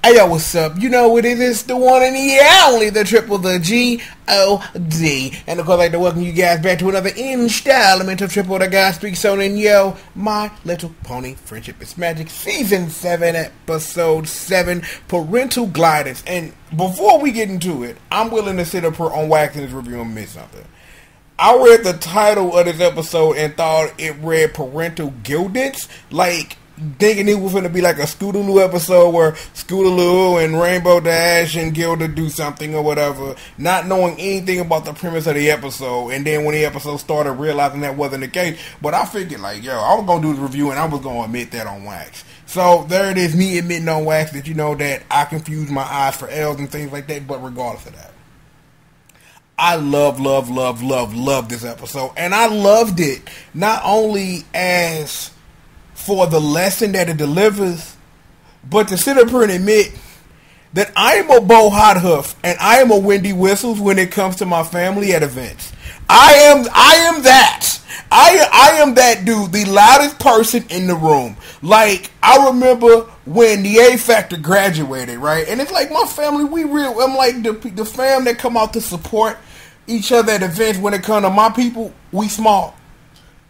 Hey yo, what's up? You know what it is, the one and the only, the triple, the G.O.D. And of course, I'd like to welcome you guys back to another installment of Triple the God Speaks On. And yo, My Little Pony Friendship is Magic, Season 7, Episode 7, Parental Glidence. And before we get into it, I'm willing to sit up here on Wax in this review and miss something. I read the title of this episode and thought it read Parental Glidence, like thinking it was going to be like a Scootaloo episode where Scootaloo and Rainbow Dash and Gilda do something or whatever, not knowing anything about the premise of the episode. And then when the episode started, realizing that wasn't the case. But I figured, like, yo, I was going to do this review and I was going to admit that on Wax. So there it is, me admitting on Wax that you know that I confuse my eyes for L's and things like that. But regardless of that, I love this episode. And I loved it not only as for the lesson that it delivers, but to sit up here and admit that I am a Bo Hot Huff and I am a Wendy Whistles when it comes to my family at events. I am that. I am that dude, the loudest person in the room. Like, I remember when the A Factor graduated, right? And it's like my family, I'm like the fam that come out to support each other at events. When it comes to my people, we small.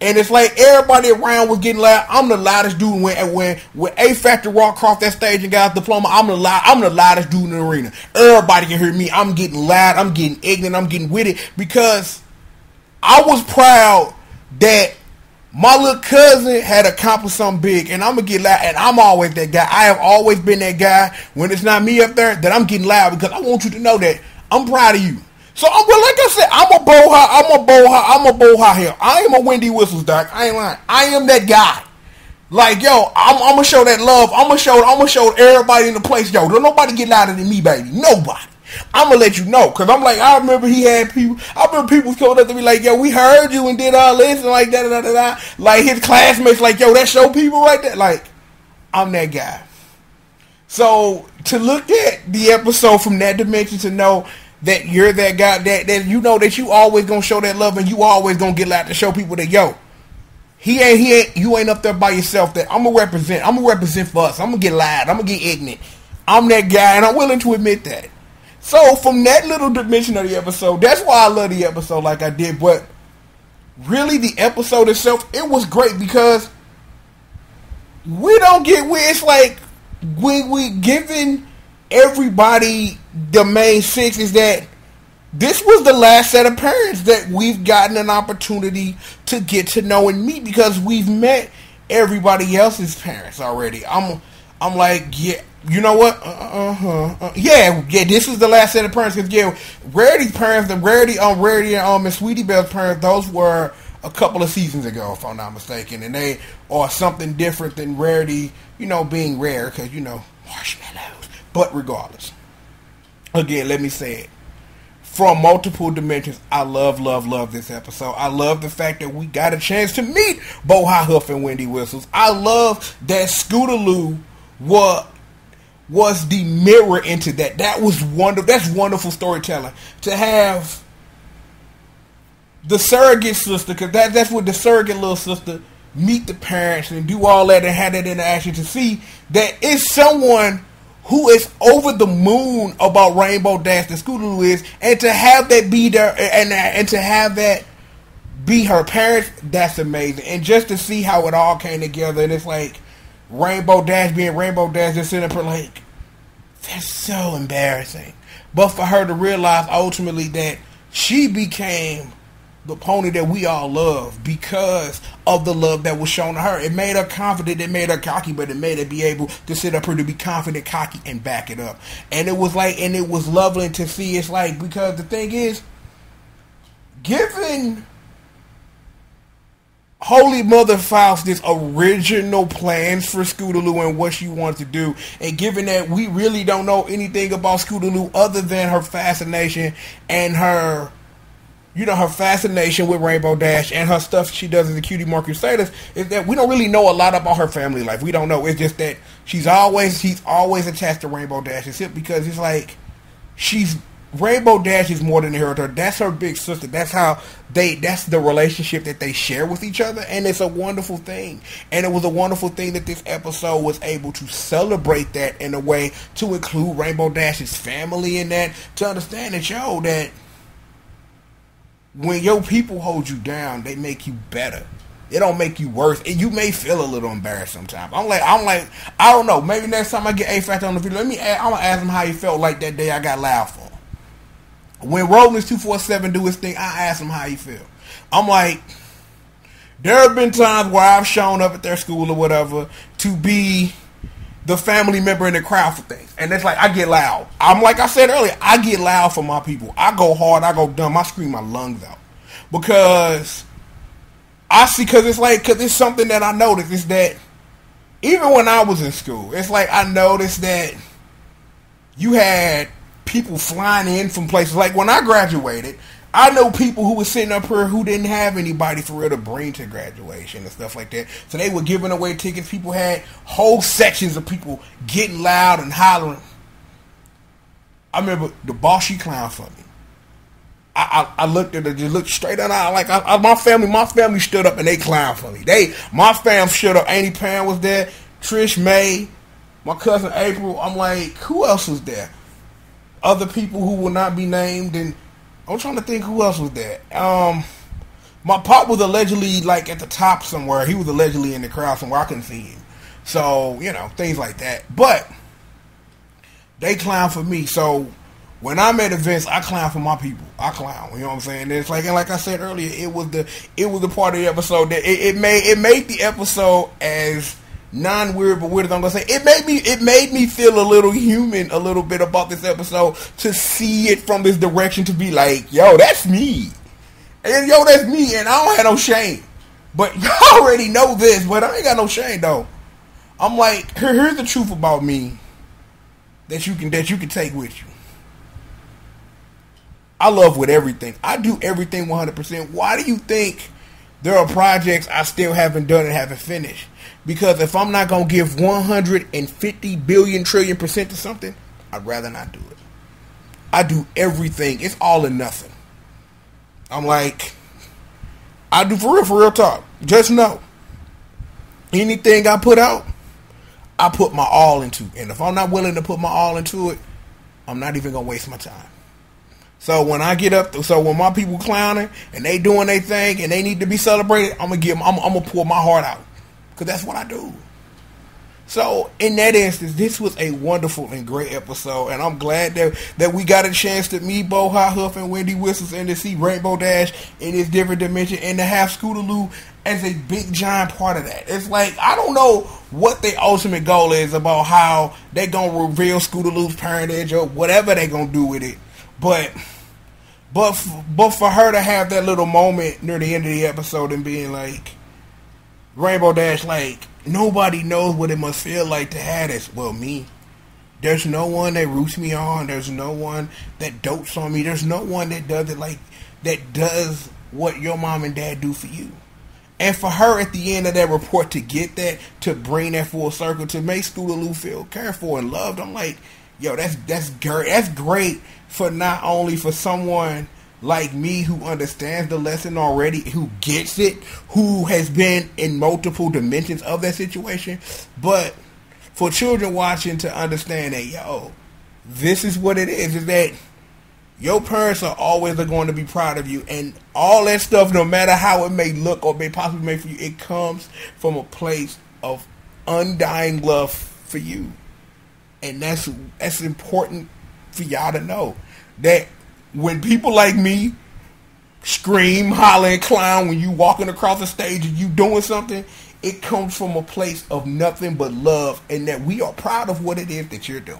And it's like everybody around was getting loud. I'm the loudest dude when A Factor walked across that stage and got his diploma. I'm the loudest dude in the arena. Everybody can hear me. I'm getting loud. I'm getting ignorant. I'm getting with it because I was proud that my little cousin had accomplished something big, and I'm gonna get loud. And I'm always that guy. I have always been that guy when it's not me up there that I'm getting loud because I want you to know that I'm proud of you. So, like I said, I'm a Bo Hot here. I am a Wendy Whistles, doc. I ain't lying. I am that guy. Like, yo, I'm gonna show that love. I'm gonna show everybody in the place, yo, don't nobody get louder than me, baby. Nobody. I'm gonna let you know, cause I'm like, I remember people coming up to me like, yo, we heard you and did all this and like da. Like his classmates, like, yo, that show people right there. Like, I'm that guy. So to look at the episode from that dimension, to know that you're that guy, that you know that you always gonna show that love and you always gonna get loud to show people that, yo, you ain't up there by yourself. That I'm gonna represent for us. I'm gonna get loud. I'm gonna get ignorant. I'm that guy, and I'm willing to admit that. So from that little dimension of the episode, that's why I love the episode like I did. But really, the episode itself, it was great because we don't get where it's like we giving everybody the main six is that this was the last set of parents that we've gotten an opportunity to get to know and meet, because we've met everybody else's parents already. I'm like, yeah, you know what? Yeah, this is the last set of parents, because yeah, Rarity's parents, Rarity and Sweetie Belle's parents, those were a couple of seasons ago, if I'm not mistaken, and they are something different than Rarity, you know, being rare, because, you know, marshmallows. But regardless, again, let me say it. From multiple dimensions, I love this episode. I love the fact that we got a chance to meet Bo Hot Huff and Wendy Whistles. I love that Scootaloo was the mirror into that. That was wonderful. That's wonderful storytelling. To have the surrogate sister, because that's what the surrogate little sister meet the parents and do all that and have that interaction, to see that it's someone who is over the moon about Rainbow Dash that Scootaloo is, and to have that be there and to have that be her parents, that's amazing. And just to see how it all came together, and it's like Rainbow Dash being Rainbow Dash, just sitting up there like, that's so embarrassing. But for her to realize ultimately that she became the pony that we all love because of the love that was shown to her. It made her confident, it made her cocky, but it made her be able to sit up here to be confident, cocky, and back it up. And it was like, and it was lovely to see. It's like, because the thing is, given Holy Mother Faustus original plans for Scootaloo and what she wanted to do, and given that we really don't know anything about Scootaloo other than her fascination and her, you know, her fascination with Rainbow Dash and her stuff she does as a Cutie Mark Crusaders, is that we don't really know a lot about her family life. We don't know. It's just that she's always attached to Rainbow Dash. It's because it's like she's Rainbow Dash is more than her. That's her big sister. That's the relationship that they share with each other, and it's a wonderful thing. And it was a wonderful thing that this episode was able to celebrate that in a way to include Rainbow Dash's family in that, to understand that, that when your people hold you down, they make you better. It don't make you worse. And you may feel a little embarrassed sometimes. I'm like, I don't know. Maybe next time I get A Factor on the video, I'm gonna ask him how he felt like that day I got loud for him. When Rollins247 do his thing, I ask him how he feel. I'm like, there have been times where I've shown up at their school or whatever to be the family member in the crowd for things. And it's like, I get loud. I'm like I said earlier, I get loud for my people. I go hard, I go dumb, I scream my lungs out. Because it's something that I noticed is that even when I was in school, it's like I noticed that you had people flying in from places. Like when I graduated, I know people who were sitting up here who didn't have anybody for real to bring to graduation and stuff like that. So they were giving away tickets. People had whole sections of people getting loud and hollering. I remember the boss, she clowned for me. I looked at her, just looked straight at her. Like my family stood up and they clowned for me. My fam stood up. Auntie Pam was there, Trish May, my cousin April. I'm like, who else was there? Other people who will not be named, and I'm trying to think who else was there. My pop was allegedly like at the top somewhere. He was allegedly in the crowd somewhere. I couldn't see him. So, things like that. But they clown for me. So when I'm at events, I clown for my people. I clown. You know what I'm saying? And like I said earlier, it was the part of the episode that it made the episode as non-weird but weird as I'm gonna say. It made me feel a little human a little bit about this episode, to see it from this direction, to be like, yo, that's me. And that's me, and I don't have no shame. But y'all already know this, but I ain't got no shame though. I'm like, here's the truth about me that you can take with you. I love with everything. I do everything 100%. Why do you think there are projects I still haven't done and haven't finished? Because if I'm not going to give 150 billion trillion percent to something, I'd rather not do it. I do everything. It's all or nothing. I'm like, I do for real talk. Just know, anything I put out, I put my all into. And if I'm not willing to put my all into it, I'm not even going to waste my time. So when I get up, when my people clowning and they doing their thing and they need to be celebrated, I'm gonna pour my heart out, because that's what I do. So in that instance, this was a wonderful and great episode, and I'm glad that we got a chance to meet Bo Hot Huff and Wendy Whistles, and to see Rainbow Dash in its different dimension, and to have Scootaloo as a big giant part of that. It's like, I don't know what their ultimate goal is about how they gonna reveal Scootaloo's parentage or whatever they gonna do with it. But for her to have that little moment near the end of the episode and being like, Rainbow Dash, like, nobody knows what it must feel like to have this. Well, me. There's no one that roots me on. There's no one that dotes on me. There's no one that does it that does what your mom and dad do for you. And for her at the end of that report to get that, to bring that full circle, to make Scootaloo feel cared for and loved, I'm like, yo, that's great. That's great for not only for someone like me who understands the lesson already, who gets it, who has been in multiple dimensions of that situation, but for children watching to understand that, yo, this is what it is that your parents are always going to be proud of you, and all that stuff, no matter how it may look or may possibly make for you, it comes from a place of undying love for you. And that's important for y'all to know, that when people like me scream, holler, and clown when you walking across the stage and you doing something, it comes from a place of nothing but love, and that we are proud of what it is that you're doing.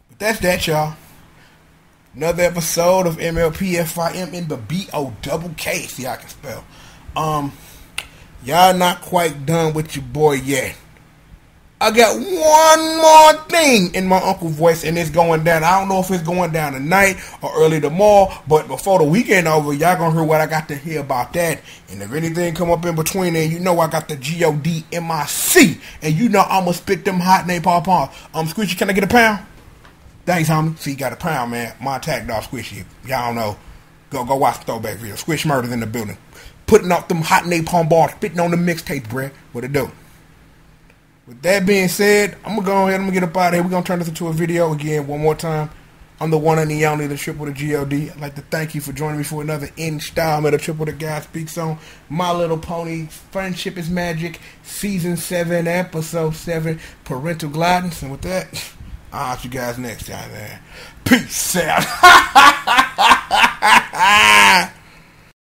But that's that, y'all. Another episode of MLPFIM in the BOKK. See, I can spell. Y'all not quite done with your boy yet. I got one more thing in my uncle voice, and it's going down. I don't know if it's going down tonight or early tomorrow, but before the weekend over, y'all gonna hear what I got to hear about that. And if anything come up in between, then you know I got the G.O.D. MIC, and you know I'm gonna spit them hot name pom-poms. Screechy, can I get a pound? Thanks, homie. See, you got a pound, man. My attack dog Squishy. Y'all don't know. Go watch the throwback video. Squish Murder's in the building. Putting off them hot napalm bars, spitting on the mixtape, bruh. What it do? With that being said, I'm going to go ahead and get up out of here. We're going to turn this into a video again one more time. I'm the one and the only, the triple the G.O.D. I'd like to thank you for joining me for another installment of Triple the Guy Speaks on My Little Pony, Friendship is Magic, Season 7, Episode 7, Parental Glidence. And with that, I'll see you guys next time, man. Peace out.